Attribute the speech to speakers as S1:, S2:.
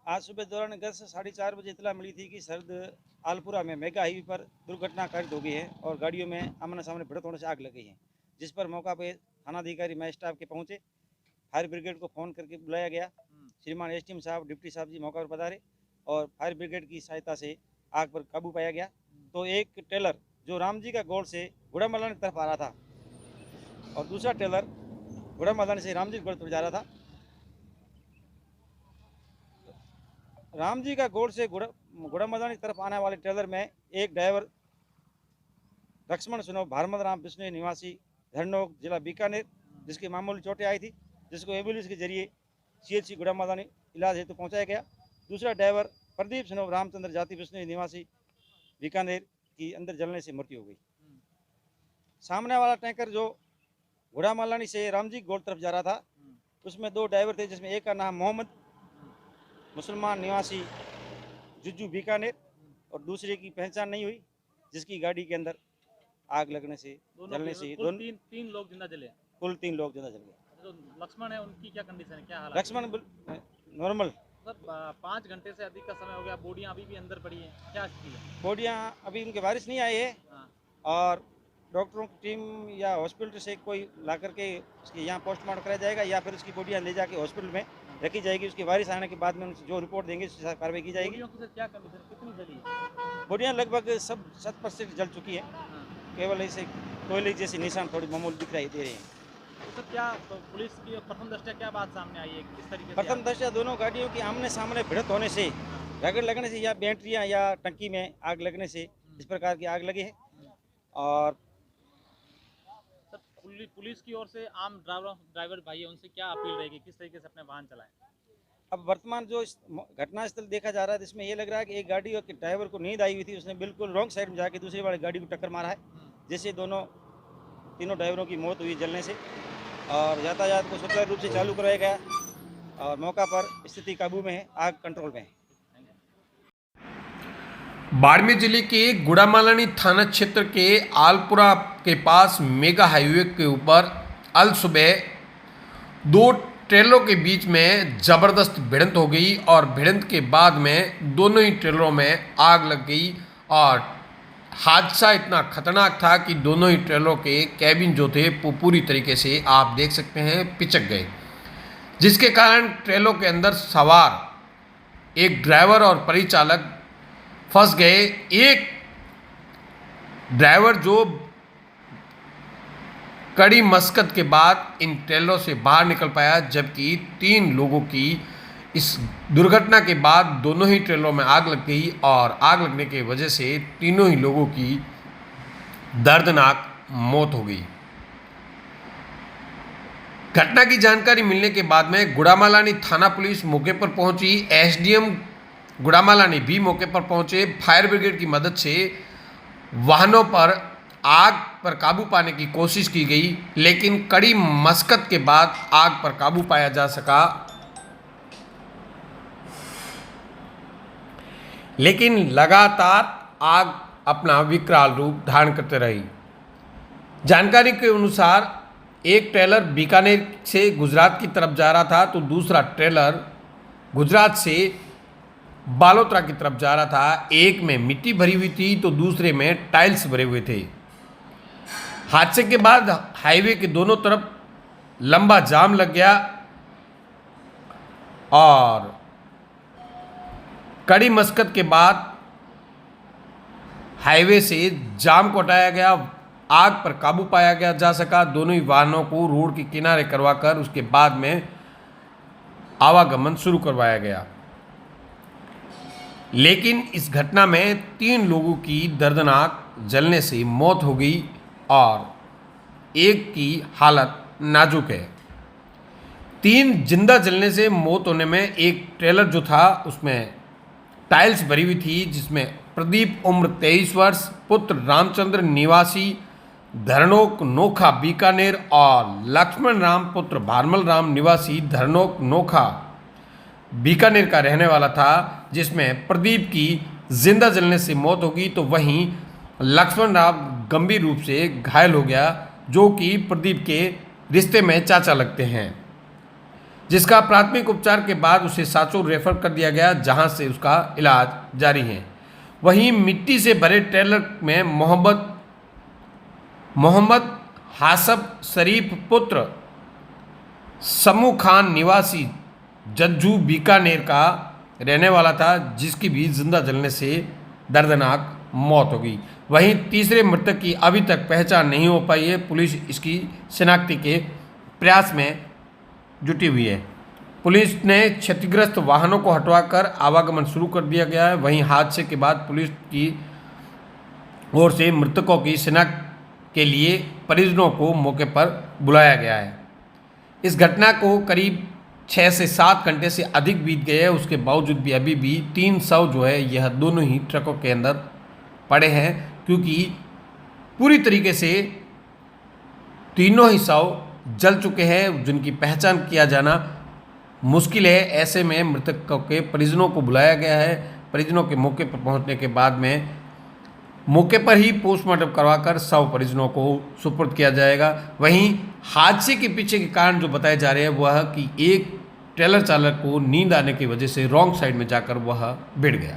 S1: आज सुबह दौरान घर से 4:30 बजे इतला मिली थी कि सरद आलपुरा में मेगा हाईवे पर दुर्घटना कारित हो गई है और गाड़ियों में आमने सामने भिड़ंत होने से आग लग गई है, जिस पर मौका पर थानाधिकारी मैजिस्ट्रेट के पहुंचे। फायर ब्रिगेड को फ़ोन करके बुलाया गया। श्रीमान एसडीएम साहब, डिप्टी साहब जी मौका पर पधारे और फायर ब्रिगेड की सहायता से आग पर काबू पाया गया। तो एक टेलर जो रामजी का गोड़ से गुड़ामलानी की तरफ आ रहा था और दूसरा टेलर गुड़ामलानी से रामजी के गोड़ तरफ जा रहा था। रामजी का गोड़ से गुड़ामलानी की तरफ आने वाले टेलर में एक ड्राइवर लक्ष्मण सुनो भारमल राम बिश्नोई निवासी धरनोक जिला बीकानेर, जिसकी मामूली चोटें आई थी, जिसको एम्बुलेंस के जरिए सीएचसी गुड़ामलानी इलाज हेतु पहुंचाया गया। दूसरा ड्राइवर प्रदीप सिन्हा रामचंद्र जाति बिश्नोई निवासी बीकानेर की अंदर जलने से मृत्यु हो गई। सामने वाला टैंकर जो गुड़ामलानी से रामजी गोड़ तरफ जा रहा था, उसमें दो ड्राइवर थे, जिसमें एक का नाम मोहम्मद मुसलमान निवासी जुज्जू बीकानेर और दूसरे की पहचान नहीं हुई, जिसकी गाड़ी के अंदर आग लगने से जलने से
S2: तीन लोग जिंदा जले।
S1: कुल 3 लोग जिंदा जल गए।
S2: जो लक्ष्मण है उनकी क्या कंडीशन है, क्या हालत?
S1: लक्ष्मण नॉर्मल।
S2: सर 5 घंटे से अधिक का समय हो गया, बॉडियां अभी भी अंदर पड़ी हैं, क्या स्थिति है?
S1: बॉडियां अभी उनके वारिस नहीं आए हैं।
S2: हाँ।
S1: और डॉक्टरों की टीम या हॉस्पिटल से कोई ला करके उसकी यहाँ पोस्टमार्टम कराया जाएगा या फिर उसकी बॉडियां ले जाके हॉस्पिटल में रखी जाएगी। उसके वारिस आने के बाद में उनसे जो रिपोर्ट देंगे उसके साथ कार्रवाई की जाएगी।
S2: बॉडियों की सर क्या कंडीशन, कितनी जली है?
S1: बॉडियां लगभग सब 7% जल चुकी है।
S2: हाँ।
S1: केवल ऐसे कोयले जैसे निशान थोड़ी मामूली दिखाई दे रहे हैं।
S2: तो सर क्या पुलिस की प्रथम दृष्टया क्या बात सामने आई है, किस तरीके से?
S1: प्रथम दृष्टया दोनों गाड़ियों की आमने सामने भिड़ंत होने से, रगड़ लगने से या बैटरियाँ या टंकी में आग लगने से इस प्रकार की आग लगी है। और
S2: सर पुलिस की ओर से आम ड्राइवर भाई है, उनसे क्या अपील रहेगी, किस तरीके से अपने वाहन चलाएं?
S1: अब वर्तमान जो घटनास्थल देखा जा रहा है, जिसमें ये लग रहा है कि एक गाड़ी के ड्राइवर को नींद आई हुई थी, उसने बिल्कुल रॉन्ग साइड में जाके दूसरी वाली गाड़ी को टक्कर मारा है, जिससे तीनों ड्राइवरों की मौत हुई जलने से। और यातायात को सुचारू रूप से चालू कराया गया और मौका पर स्थिति काबू में है, आग कंट्रोल में है।
S3: बाड़मेर जिले के गुड़ामलानी थाना क्षेत्र के आलपुरा के पास मेगा हाईवे के ऊपर अल सुबह 2 ट्रेलरों के बीच में ज़बरदस्त भिड़ंत हो गई और भिड़ंत के बाद में दोनों ही ट्रेलरों में आग लग गई और हादसा इतना खतरनाक था कि दोनों ही ट्रेलरों के कैबिन जो थे वो पूरी तरीके से आप देख सकते हैं पिचक गए, जिसके कारण ट्रेलरों के अंदर सवार एक ड्राइवर और परिचालक फंस गए। एक ड्राइवर जो कड़ी मशक्कत के बाद इन ट्रेलरों से बाहर निकल पाया, जबकि 3 लोगों की इस दुर्घटना के बाद दोनों ही ट्रेलरों में आग लग गई और आग लगने की वजह से तीनों ही लोगों की दर्दनाक मौत हो गई। घटना की जानकारी मिलने के बाद में गुड़ामलानी थाना पुलिस मौके पर पहुंची। एसडीएम गुड़ामलानी भी मौके पर पहुंचे। फायर ब्रिगेड की मदद से वाहनों पर आग पर काबू पाने की कोशिश की गई, लेकिन कड़ी मशक्कत के बाद आग पर काबू पाया जा सका। लेकिन लगातार आग अपना विकराल रूप धारण करते रही। जानकारी के अनुसार एक ट्रेलर बीकानेर से गुजरात की तरफ जा रहा था, तो दूसरा ट्रेलर गुजरात से बालोतरा की तरफ जा रहा था। एक में मिट्टी भरी हुई थी तो दूसरे में टाइल्स भरे हुए थे। हादसे के बाद हाईवे के दोनों तरफ लंबा जाम लग गया और कड़ी मशक्कत के बाद हाईवे से जाम को हटाया गया, आग पर काबू पाया गया जा सका। दोनों ही वाहनों को रोड के किनारे करवाकर उसके बाद में आवागमन शुरू करवाया गया। लेकिन इस घटना में 3 लोगों की दर्दनाक जलने से मौत हो गई और एक की हालत नाजुक है। 3 जिंदा जलने से मौत होने में एक ट्रेलर जो था उसमें टाइल्स भरी हुई थी, जिसमें प्रदीप उम्र 23 वर्ष पुत्र रामचंद्र निवासी धरनोक नोखा बीकानेर और लक्ष्मण राम पुत्र भारमल राम निवासी धरनोक नोखा बीकानेर का रहने वाला था, जिसमें प्रदीप की जिंदा जलने से मौत होगी, तो वहीं लक्ष्मण राम गंभीर रूप से घायल हो गया, जो कि प्रदीप के रिश्ते में चाचा लगते हैं। जिसका प्राथमिक उपचार के बाद उसे सांचौर रेफर कर दिया गया, जहां से उसका इलाज जारी है। वहीं मिट्टी से भरे ट्रेलर में मोहम्मद हासब शरीफ पुत्र समू खान निवासी जज्जू बीकानेर का रहने वाला था, जिसकी भी जिंदा जलने से दर्दनाक मौत हो गई। वहीं तीसरे मृतक की अभी तक पहचान नहीं हो पाई है। पुलिस इसकी शिनाख्ती के प्रयास में जुटी हुई है। पुलिस ने क्षतिग्रस्त वाहनों को हटवाकर आवागमन शुरू कर दिया गया है। वहीं हादसे के बाद पुलिस की ओर से मृतकों की शिनाख्त के लिए परिजनों को मौके पर बुलाया गया है। इस घटना को करीब 6 से 7 घंटे से अधिक बीत गए हैं, उसके बावजूद भी अभी भी 3 शव जो है यह दोनों ही ट्रकों के अंदर पड़े हैं, क्योंकि पूरी तरीके से तीनों ही शव जल चुके हैं, जिनकी पहचान किया जाना मुश्किल है। ऐसे में मृतकों के परिजनों को बुलाया गया है। परिजनों के मौके पर पहुंचने के बाद में मौके पर ही पोस्टमार्टम करवाकर शव परिजनों को सुपुर्द किया जाएगा। वहीं हादसे के पीछे के कारण जो बताए जा रहे हैं वह कि एक ट्रेलर चालक को नींद आने की वजह से रॉन्ग साइड में जाकर वह भिड़ गया।